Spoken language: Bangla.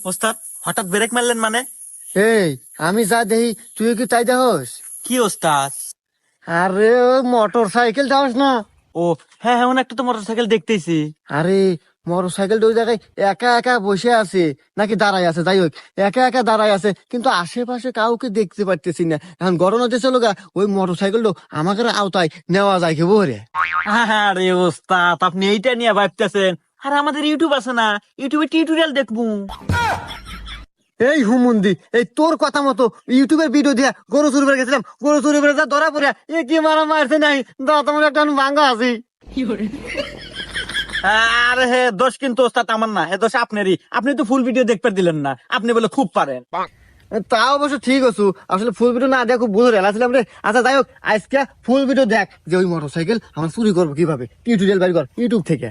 ওস্তাদ হঠাৎ ব্রেক মারলেন মানে? এই আমি যা দেখি তুই কি তাই দেখস? কি ওস্তাদ? আরে ওই মোটর সাইকেল যাস না? ও হ্যাঁ হ্যাঁ, একটা তো মোটরসাইকেল দেখতেছি। আরে মোটর সাইকেল ওই জায়গায় একা একা বসে আছে নাকি দাঁড়ায় আছে, যাই হোক একা একা দাঁড়ায় আছে, কিন্তু আশেপাশে কাউকে দেখতে পারতেছি না। এখন গরম হতে চলো গা, ওই মোটর সাইকেলটা আমাকে আওতায় নেওয়া যায় কি বলে? আরে ওস্তাদ, আপনি এইটা নিয়ে ভাবতেছেন? আর আমাদের ইউটিউব আছে না, ইউটিউবে টিউটোরিয়াল দেখবো। এই হুমুন্দি, এই তোর কথা মতো ইউটিউবের ভিডিও দিয়া গরু চুরি করে গেছিলাম, গরু চুরি করে যা ধরা পড়িয়া এ কি মারা মারছে নাই, তোমার একটা ভাঙ্গা আছি। আরে হে দোষ কিন্তু ওস্তাদ আমার না, হে দোষ আপনারই। আপনি তো ফুল ভিডিও দেখতে দিলেন না, আপনি বলে খুব পারেন। তা অবশ্য ঠিক আছো, আসলে ফুল ভিডিও না দেখো বুঝে রেলাছিলাম রে। আচ্ছা যাই হোক, আজকে ফুল ভিডিও দেখ যে ওই মোটর সাইকেল আমার চুরি করবো কিভাবে, টিউটোরিয়াল বাইর কর ইউটিউব থেকে।